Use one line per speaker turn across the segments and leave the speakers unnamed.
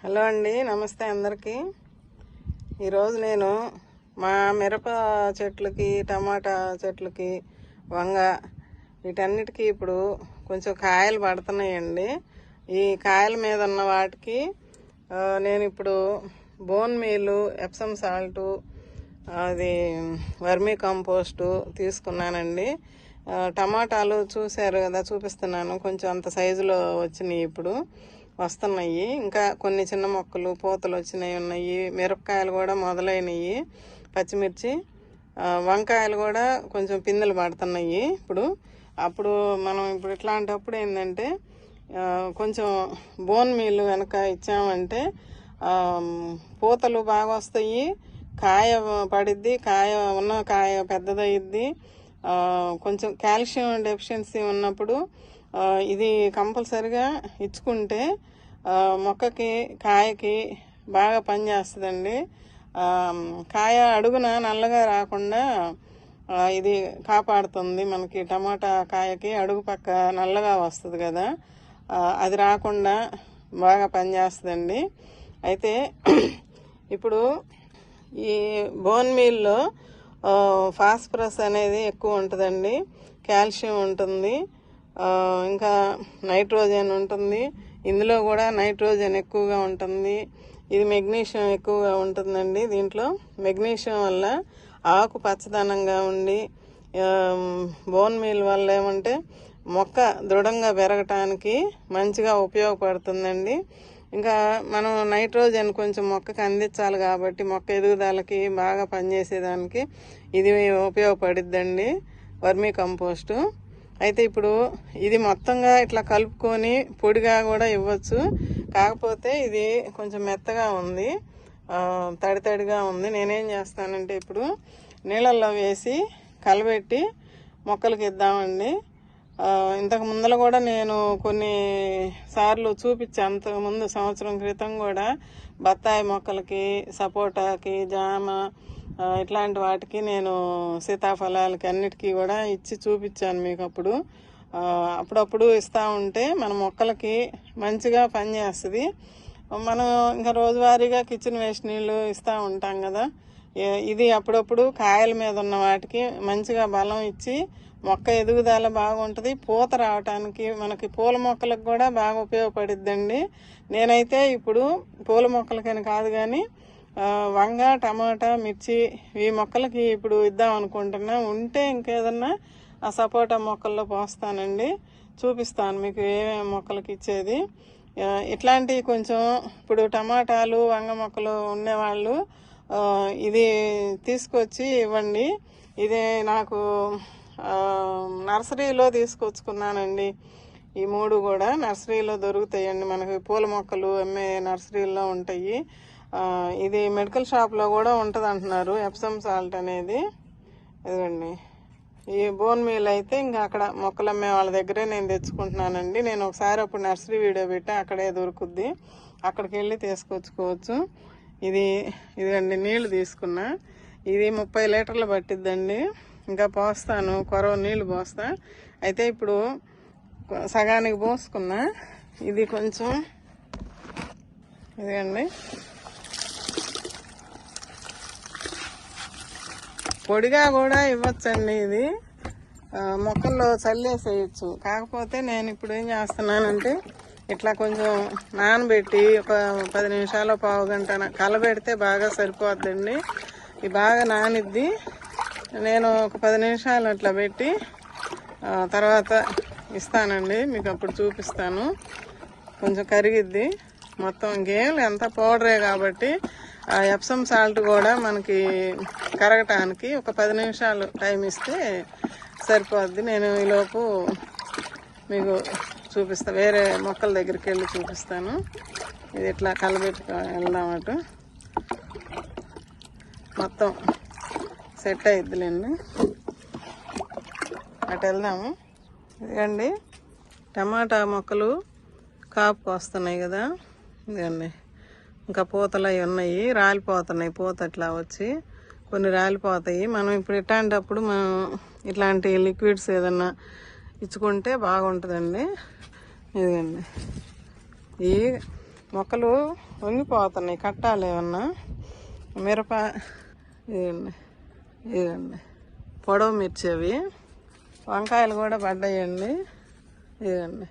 Hello అండి, నమస్తే అందరికీ. ఈరోజు నేను మా మిరప చెట్లకి, టమాటా చెట్లకి, వంగ వీటన్నిటికీ ఇప్పుడు కొంచెం కాయలు పడుతున్నాయండి. ఈ కాయల మీద ఉన్న వాటికి నేను ఇప్పుడు బోన్ మీలు, ఎప్సమ్ సాల్టు, అది వర్మీ కంపోస్టు తీసుకున్నానండి. టమాటాలు చూశారు కదా, చూపిస్తున్నాను. కొంచెం అంత సైజులో వచ్చినాయి, ఇప్పుడు వస్తున్నాయి. ఇంకా కొన్ని చిన్న మొక్కలు పూతలు వచ్చినాయి ఉన్నాయి. మిరపకాయలు కూడా మొదలైనవి, పచ్చిమిర్చి, వంకాయలు కూడా కొంచెం పిందెలు పడుతున్నాయి అప్పుడు మనం ఇట్లాంటప్పుడు ఏంటంటే కొంచెం బోన్ మీల్ వెనక ఇచ్చామంటే పూతలు బాగా వస్తాయి, కాయ పడిద్ది, కాయ పెద్దదయ్యిద్ది. కొంచెం కాల్షియం డెఫిషియన్సీ ఉన్నప్పుడు ఇది కంపల్సరిగా ఇచ్చుకుంటే మొక్కకి, కాయకి బాగా పనిచేస్తుందండి. కాయ అడుగున నల్లగా రాకుండా ఇది కాపాడుతుంది. మనకి టమాటా కాయకి అడుగు పక్క నల్లగా వస్తుంది కదా, అది రాకుండా బాగా పనిచేస్తుందండి. అయితే ఇప్పుడు ఈ బోన్ మీల్లో ఫాస్ఫరస్ అనేది ఎక్కువ ఉంటుందండి, కాల్షియం ఉంటుంది, ఇంకా నైట్రోజన్ ఉంటుంది. ఇందులో కూడా నైట్రోజన్ ఎక్కువగా ఉంటుంది. ఇది మెగ్నీషియం ఎక్కువగా ఉంటుందండి. దీంట్లో మెగ్నీషియం వల్ల ఆకు పచ్చదనంగా ఉండి, బోన్ మీల్ వల్ల ఏమంటే మొక్క దృఢంగా పెరగటానికి మంచిగా ఉపయోగపడుతుందండి. ఇంకా మనం నైట్రోజన్ కొంచెం మొక్కకి అందించాలి కాబట్టి మొక్క ఎదుగుదలకి బాగా పనిచేసేదానికి ఇది ఉపయోగపడిద్దండి, వర్మీ కంపోస్టు. అయితే ఇప్పుడు ఇది మొత్తంగా ఇట్లా కలుపుకొని పొడిగా కూడా ఇవ్వచ్చు. కాకపోతే ఇది కొంచెం మెత్తగా ఉంది, తడిగా ఉంది. నేనేం చేస్తానంటే ఇప్పుడు నీళ్ళల్లో వేసి కలబెట్టి మొక్కలకి ఇద్దామండి. ఇంతకు ముందర కూడా నేను కొన్ని సార్లు చూపించాను. అంతకుముందు సంవత్సరం క్రితం కూడా బత్తాయి మొక్కలకి, సపోటాకి, జామ ఇట్లాంటి వాటికి నేను సీతాఫలాలకి అన్నిటికీ కూడా ఇచ్చి చూపించాను మీకు. అప్పుడప్పుడు ఇస్తూ ఉంటే మన మొక్కలకి మంచిగా పనిచేస్తుంది. మనం ఇంకా రోజువారీగా కిచెన్ వేస్ట్ నీళ్ళు ఇస్తూ ఉంటాం కదా, ఇది అప్పుడప్పుడు కాయల మీద ఉన్న వాటికి మంచిగా బలం ఇచ్చి మొక్క ఎదుగుదల బాగుంటుంది. పూత రావటానికి మనకి పూల మొక్కలకు కూడా బాగా ఉపయోగపడిద్దండి. నేనైతే ఇప్పుడు పూల మొక్కలకని కాదు కానీ వంగ, టమాటా, మిర్చి ఈ మొక్కలకి ఇప్పుడు ఇద్దాం అనుకుంటున్నా. ఉంటే ఇంకేదన్నా ఆ సపోటా మొక్కల్లో పోస్తానండి, చూపిస్తాను మీకు ఏమేమి మొక్కలకి ఇచ్చేది. ఇట్లాంటివి కొంచెం ఇప్పుడు టమాటాలు, వంగ మొక్కలు ఉండేవాళ్ళు ఇది తీసుకొచ్చి ఇవ్వండి. ఇది నాకు నర్సరీలో తీసుకొచ్చుకున్నానండి. ఈ మూడు కూడా నర్సరీలో దొరుకుతాయండి, మనకి పూల మొక్కలు అమ్మే నర్సరీలో ఉంటాయి. ఇది మెడికల్ షాప్లో కూడా ఉంటుంది అంటున్నారు, ఎప్సమ్ సాల్ట్ అనేది. ఇదిగోండి, ఈ బోన్ మీల్ అయితే ఇంకా అక్కడ మొక్కలు అమ్మే వాళ్ళ దగ్గరే నేను తెచ్చుకుంటున్నానండి. నేను ఒకసారి అప్పుడు నర్సరీ వీడియో పెట్టా, అక్కడే దొరుకుద్ది, అక్కడికి వెళ్ళి తీసుకొచ్చుకోవచ్చు. ఇదిగండి నీళ్లు తీసుకున్నా. ఇది 30 లీటర్లు పట్టిద్దండి. ఇంకా పోస్తాను, కొరవ నీళ్లు పోస్తా. అయితే ఇప్పుడు సగానికి పోసుకున్నా. ఇది కొంచెం ఇదిగండి పొడిగా కూడా ఇవ్వచ్చండి. ఇది మొక్కల్లో చల్లేసేయచ్చు. కాకపోతే నేను ఇప్పుడు ఏం చేస్తున్నానంటే ఇట్లా కొంచెం నానబెట్టి ఒక 10 నిమిషాలు, పావు గంట కలబెడితే బాగా సరిపోద్దండి. ఇది బాగా నానిద్ది. నేను ఒక 10 నిమిషాలు అట్లా పెట్టి తర్వాత ఇస్తానండి, మీకు అప్పుడు చూపిస్తాను. కొంచెం కరిగిద్ది మొత్తం. ఇంకేం ఎంత పౌడరే కాబట్టి ఆ ఎప్సమ్ సాల్ట్ కూడా మనకి కరగటానికి ఒక 10 నిమిషాలు టైం ఇస్తే సరిపోద్ది. నేను ఈలోపు మీకు చూపిస్తా, వేరే మొక్కల దగ్గరికి వెళ్ళి చూపిస్తాను. ఇది ఇట్లా కలబెట్టుకు వెళ్దాం, అటు మొత్తం సెట్ అయిద్దిలేండి, అటు వెళ్దాము. ఇదిగండి టమాటా మొక్కలు కాపుకు వస్తున్నాయి కదా, ఇదిగండి ఇంకా పూతలు అవి ఉన్నాయి, రాలిపోతున్నాయి. పూత అట్లా వచ్చి కొన్ని రాలిపోతాయి. మనం ఇప్పుడు ఇట్లాంటప్పుడు మనం ఇట్లాంటి లిక్విడ్స్ ఏదన్నా ఇచ్చుకుంటే బాగుంటుందండి. ఇదిగండి ఈ మొక్కలు వంగిపోతున్నాయి, కట్టాలి ఏమన్నా. మిరప ఇదండి పొడవు మిర్చి అవి. వంకాయలు కూడా పడ్డాయండి ఇదండి.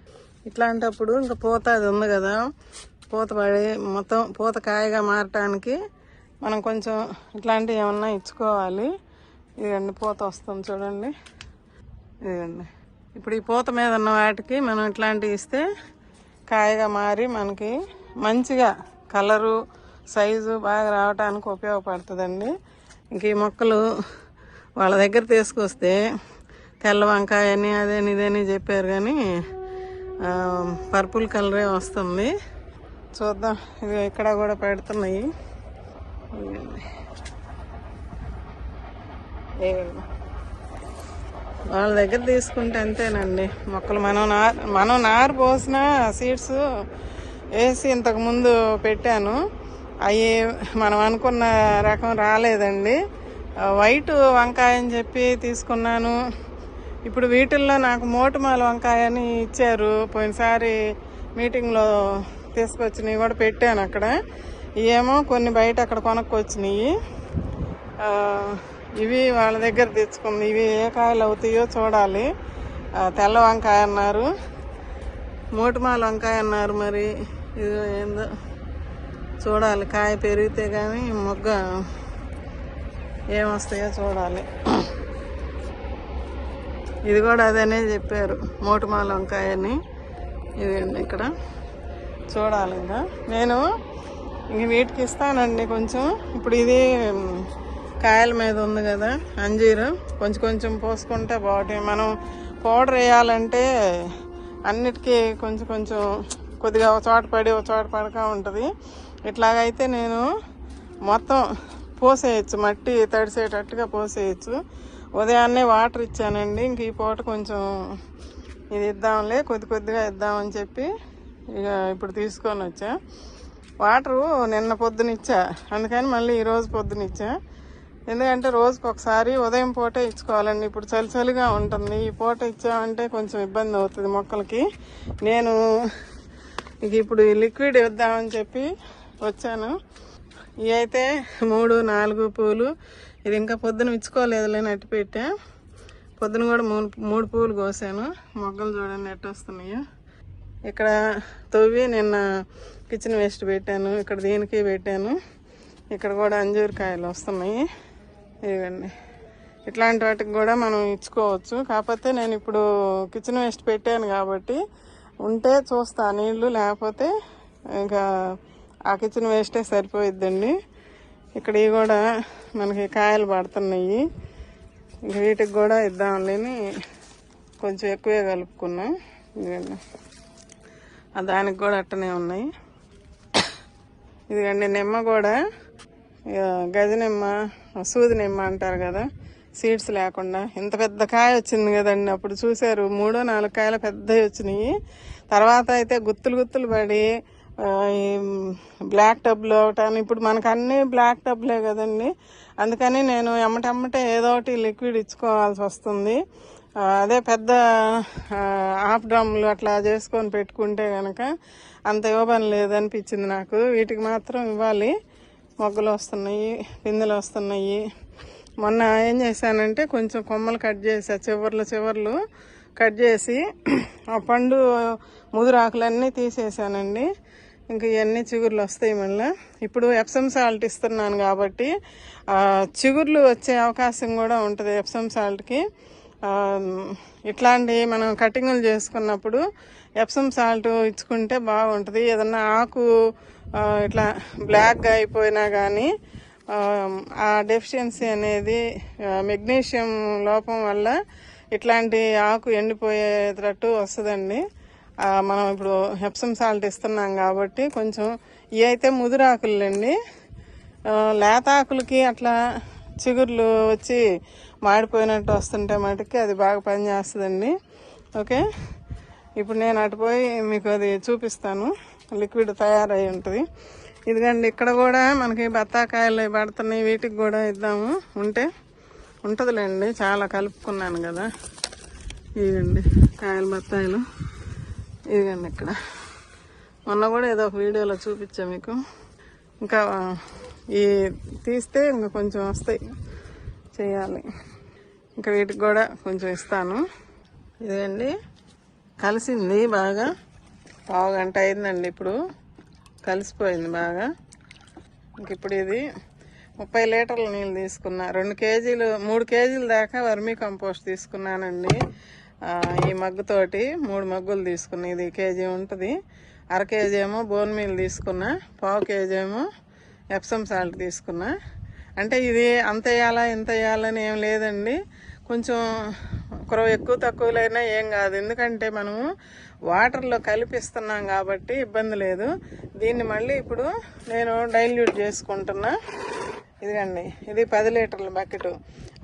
ఇట్లాంటప్పుడు ఇంకా పూత అది ఉంది కదా, పూత పడి మొత్తం పూత కాయగా మారటానికి మనం కొంచెం ఇట్లాంటివి ఏమన్నా ఇచ్చుకోవాలి. ఇదండి పూత వస్తుంది చూడండి. ఇదండి ఇప్పుడు ఈ పూత మీద ఉన్న వాటికి మనం ఇట్లాంటివి ఇస్తే కాయగా మారి మనకి మంచిగా కలరు సైజు బాగా రావడానికి ఉపయోగపడుతుందండి. ఇంక ఈ మొక్కలు వాళ్ళ దగ్గర తీసుకొస్తే తెల్ల వంకాయ అని అదేని ఇదేని చెప్పారు, కానీ పర్పుల్ కలరే వస్తుంది. చూద్దాం. ఇవి ఇక్కడ కూడా పెడుతున్నాయి. వాళ్ళ దగ్గర తీసుకుంటే అంతేనండి మొక్కలు. మనం నారు పోసిన సీడ్స్ వేసి ఇంతకుముందు పెట్టాను, అవి మనం అనుకున్న రకం రాలేదండి. వైట్ వంకాయ అని చెప్పి తీసుకున్నాను. ఇప్పుడు వీటిల్లో నాకు మోటుమాల వంకాయ అని ఇచ్చారు, పోయినసారి మీటింగ్లో తీసుకొచ్చినవి కూడా పెట్టాను అక్కడ. ఇవేమో కొన్ని బయట అక్కడ కొనుక్కొచ్చినాయి. ఇవి వాళ్ళ దగ్గర తెచ్చుకుంది. ఇవి ఏ కాయలు అవుతాయో చూడాలి. తెల్ల వంకాయ అన్నారు, మోటుమాల వంకాయ అన్నారు. మరి ఇది ఏందో చూడాలి. కాయ పెరిగితే కానీ మొగ్గ ఏమొస్తాయో చూడాలి. ఇది కూడా అదనే చెప్పారు, మోటుమాల వంకాయ అని. ఇదండి ఇక్కడ చూడాలి. ఇంకా నేను వీటికి ఇస్తానండి కొంచెం. ఇప్పుడు ఇది కాయల మీద ఉంది కదా అంజీరు, కొంచెం కొంచెం పోసుకుంటే బాగుంటాయి. మనం పౌడర్ వేయాలంటే అన్నిటికీ కొంచెం కొంచెం కొద్దిగా ఒక చోట పడి ఒక చోట పడక ఉంటుంది. ఇట్లాగైతే నేను మొత్తం పోసేయచ్చు, మట్టి తడిసేటట్టుగా పోసేయచ్చు. ఉదయాన్నే వాటర్ ఇచ్చానండి. ఇంక ఈ పూట కొంచెం ఇది ఇద్దాంలే, కొద్ది కొద్దిగా ఇద్దామని చెప్పి ఇక ఇప్పుడు తీసుకొని వచ్చా. వాటరు నిన్న పొద్దునిచ్చా, అందుకని మళ్ళీ ఈరోజు పొద్దునిచ్చా. ఎందుకంటే రోజుకి ఒకసారి ఉదయం పూట ఇచ్చుకోవాలండి. ఇప్పుడు చలి చలిగా ఉంటుంది, ఈ పూట ఇచ్చామంటే కొంచెం ఇబ్బంది అవుతుంది మొక్కలకి. నేను ఇక ఇప్పుడు ఈ లిక్విడ్ ఇద్దామని చెప్పి వచ్చాను. ఇవి అయితే 3-4 పూలు. ఇది ఇంకా పొద్దున ఇచ్చుకోలేదులే, నట్టి పెట్టా. పొద్దున కూడా 3 పూలు కోసాను. మొగ్గలు చూడండి ఎట్ట వస్తున్నాయో. ఇక్కడ తవ్వి నిన్న కిచెన్ వేస్ట్ పెట్టాను, ఇక్కడ దీనికి పెట్టాను. ఇక్కడ కూడా అంజూరు కాయలు వస్తున్నాయి. ఇవ్వండి, ఇట్లాంటి వాటికి కూడా మనం ఇచ్చుకోవచ్చు. కాకపోతే నేను ఇప్పుడు కిచెన్ వేస్ట్ పెట్టాను కాబట్టి ఉంటే చూస్తా నీళ్ళు, లేకపోతే ఇంకా ఆ కిచెన్ వేస్టే సరిపోయిద్దండి. ఇక్కడ కూడా మనకి కాయలు పడుతున్నాయి. ఇంక వీటికి కూడా ఇద్దాంలేని కొంచెం ఎక్కువే కలుపుకున్నాం. ఇదిగండి, దానికి కూడా అట్టనే ఉన్నాయి. ఇదిగండి నిమ్మ కూడా గజనిమ్మ, సూది నిమ్మ అంటారు కదా, సీడ్స్ లేకుండా ఇంత పెద్ద కాయ వచ్చింది కదండి. అప్పుడు చూశారు 3-4 కాయలు పెద్దవి వచ్చినాయి. తర్వాత అయితే గుత్తులు గుత్తులు పడి బ్లాక్ టబ్లో ఒకటాను. ఇప్పుడు మనకు అన్నీ బ్లాక్ టబ్లే కదండి, అందుకని నేను ఎమ్మటెమ్మటే ఏదో ఒకటి లిక్విడ్ ఇచ్చుకోవాల్సి వస్తుంది. అదే పెద్ద హాఫ్ డ్రమ్లు అట్లా చేసుకొని పెట్టుకుంటే కనుక అంత ఇవ్వబని లేదనిపించింది నాకు. వీటికి మాత్రం ఇవ్వాలి. మొగ్గలు వస్తున్నాయి, పిందెలు వస్తున్నాయి. మొన్న ఏం చేశానంటే కొంచెం కొమ్మలు కట్ చేసా, చివర్లు కట్ చేసి ఆ పండు ముదురాకులన్నీ తీసేసానండి. ఇంక ఇవన్నీ చిగుర్లు వస్తాయి మళ్ళీ. ఇప్పుడు ఎప్సమ్ సాల్ట్ ఇస్తున్నాను కాబట్టి చిగుర్లు వచ్చే అవకాశం కూడా ఉంటుంది ఎప్సమ్ సాల్ట్కి. ఇట్లాంటి మనం కటింగులు చేసుకున్నప్పుడు ఎప్సమ్ సాల్ట్ ఇచ్చుకుంటే బాగుంటుంది. ఏదన్నా ఆకు ఇట్లా బ్లాక్గా అయిపోయినా కానీ ఆ డెఫిషియన్సీ అనేది మెగ్నీషియం లోపం వల్ల ఇట్లాంటి ఆకు ఎండిపోయేటట్టు వస్తుందండి. మనం ఇప్పుడు ఎప్సమ్ సాల్ట్ ఇస్తున్నాం కాబట్టి కొంచెం ఇవి అయితే ముదురాకులండి. లేతాకులకి అట్లా చిగుర్లు వచ్చి మాడిపోయినట్టు వస్తుంటే మటుకి అది బాగా పనిచేస్తుందండి. ఓకే, ఇప్పుడు నేను అటుపోయి మీకు అది చూపిస్తాను. లిక్విడ్ తయారై ఉంటుంది. ఇదిగండి ఇక్కడ కూడా మనకి బత్తాకాయలు పడుతున్నాయి, వీటికి కూడా ఇద్దాము. ఉంటుందిలేండి, చాలా కలుపుకున్నాను కదా. ఇదిగండి కాయలు బత్తాయిలు. ఇదిగండి ఇక్కడ మొన్న కూడా ఏదో ఒక వీడియోలో చూపించా మీకు. ఇంకా ఈ తీస్తే ఇంకా కొంచెం వస్తాయి, చేయాలి. ఇంకా వీటికి కూడా కొంచెం ఇస్తాను. ఇదండి కలిసింది బాగా, పావు గంట అయిందండి. ఇప్పుడు కలిసిపోయింది బాగా. ఇంక ఇప్పుడు ఇది 30 లీటర్ల నీళ్ళు తీసుకున్నా. 2 కేజీలు 3 కేజీల దాకా వర్మీ కంపోస్ట్ తీసుకున్నానండి. ఈ మగ్గుతోటి 3 మగ్గులు తీసుకున్నా. ఇది కేజీ ఉంటుంది. 1/2 కేజీ ఏమో బోన్ మీల్ తీసుకున్నా, పావు కేజీ ఏమో ఎప్సమ్ సాల్ట్ తీసుకున్నా. అంటే ఇది అంత వేయాలా ఇంత వేయాలని ఏం లేదండి. కొంచెం ఎక్కువ తక్కువలైనా ఏం కాదు, ఎందుకంటే మనము వాటర్లో కలిపిస్తున్నాం కాబట్టి ఇబ్బంది లేదు. దీన్ని మళ్ళీ ఇప్పుడు నేను డైల్యూట్ చేసుకుంటున్నా. ఇదిగండి, ఇది 10 లీటర్ల బకెట్.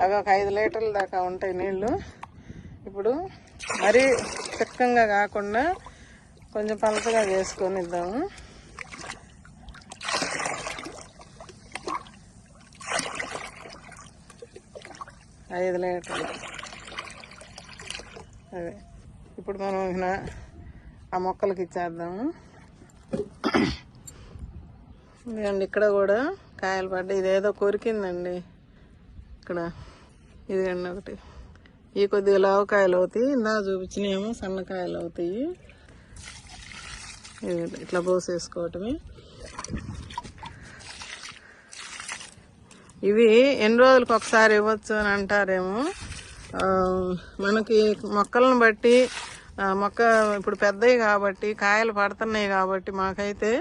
అవి ఒక 5 లీటర్ల దాకా ఉంటాయి నీళ్ళు. ఇప్పుడు మరీ చిక్కంగా కాకుండా కొంచెం పలచగా చేసుకొని ఇద్దాము. 5 లీటర్లు. అదే ఇప్పుడు మనం ఆ మొక్కలకి ఇచ్చేద్దాము. ఇదిగండి, ఇక్కడ కూడా కాయలు పడ్డాయి. ఇదేదో కొరికిందండి ఇక్కడ. ఇదిగండి ఒకటి. ఈ కొద్దిగా లావకాయలు అవుతాయి, ఇందా చూపించినేమో సన్నకాయలు అవుతాయి. ఇట్లా పోసేసుకోవటమే. ఇవి ఎన్ని రోజులకు ఒకసారి ఇవ్వచ్చు అని అంటారేమో. మనకి మొక్కలను బట్టి మొక్క ఇప్పుడు పెద్దవి కాబట్టి కాయలు పడుతున్నాయి కాబట్టి మాకైతే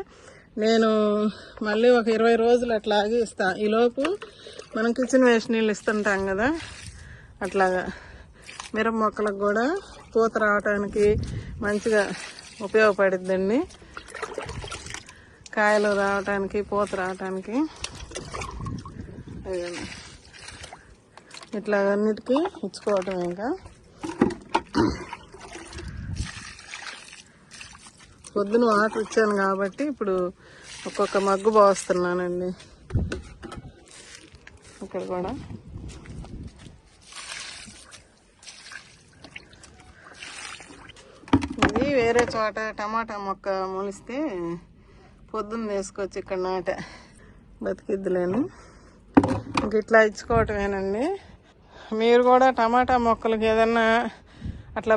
నేను మళ్ళీ ఒక 20 రోజులు అట్లాగే ఇస్తాను. ఈలోపు మనం కిచెన్ వేస్ట్ నీళ్ళు ఇస్తుంటాం కదా, అట్లాగా మిరప మొక్కలకు కూడా పూత రావటానికి మంచిగా ఉపయోగపడుద్దండి. కాయలు రావటానికి, పూత రావటానికి. ఇట్లా అన్నిటికీ ఇచ్చుకోవటం. ఇంకా పొద్దున వాటర్ ఇచ్చాను కాబట్టి ఇప్పుడు ఒక్కొక్క మగ్గు పోస్తున్నానండి. ఇక్కడ కూడా ఇది వేరే చోట టమాటా మొక్క మొలిస్తే పొద్దున్న తీసుకొచ్చి ఇక్కడ నాట బతికిద్దులేను. ఇంక ఇట్లా ఇచ్చుకోవటమేనండి. మీరు కూడా టమాటా మొక్కలకి ఏదన్నా అట్లా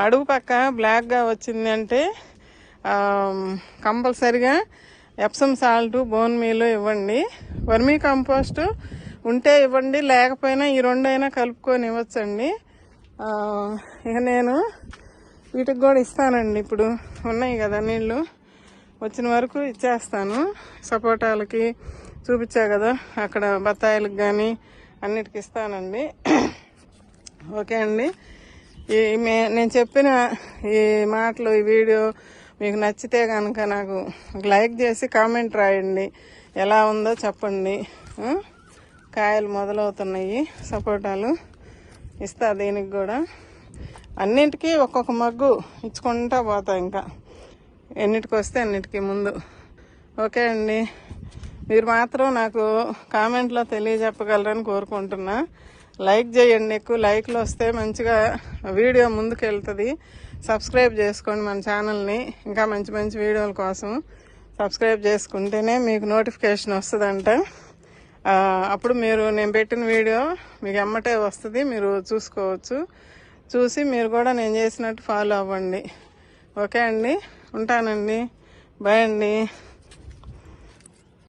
అడుగు పక్క బ్లాక్గా వచ్చింది అంటే కంపల్సరిగా ఎప్సమ్ సాల్ట్, బోన్ మీల్ ఇవ్వండి. వర్మీ కంపోస్ట్ ఉంటే ఇవ్వండి, లేకపోయినా ఈ 2 అయినా కలుపుకొని ఇవ్వచ్చండి. ఇక నేను వీటికి కూడా ఇస్తానండి. ఇప్పుడు ఉన్నాయి కదా నీళ్ళు, వచ్చిన వరకు ఇచ్చేస్తాను. సపోటాలకి చూపించా కదా, అక్కడ బత్తాయిలకు కానీ అన్నిటికి ఇస్తానండి. ఓకే అండి, నేను చెప్పిన ఈ మాటలు, ఈ వీడియో మీకు నచ్చితే కనుక నాకు లైక్ చేసి కామెంట్ రాయండి. ఎలా ఉందో చెప్పండి. కాయలు మొదలవుతున్నాయి, సపోటాలు ఇస్తా. దీనికి కూడా అన్నింటికీ ఒక్కొక్క మగ్గు ఇచ్చుకుంటా పోతా, ఇంకా ఎన్నిటికి వస్తే అన్నిటికీ ముందు. ఓకే అండి, మీరు మాత్రం నాకు కామెంట్లో తెలియజెప్పగలరని కోరుకుంటున్నా. లైక్ చేయండి, ఎక్కువ లైక్లు వస్తే మంచిగా వీడియో ముందుకు వెళ్తుంది. సబ్స్క్రైబ్ చేసుకోండి మన ఛానల్ని. ఇంకా మంచి మంచి వీడియోల కోసం సబ్స్క్రైబ్ చేసుకుంటేనే మీకు నోటిఫికేషన్ వస్తుందంట. అప్పుడు నేను పెట్టిన వీడియో మీకు ఎమ్మటే వస్తుంది, మీరు చూసుకోవచ్చు. చూసి మీరు కూడా నేను చేసినట్టు ఫాలో అవ్వండి. ఓకే అండి, ఉంటానండి. బాయ్ అండి.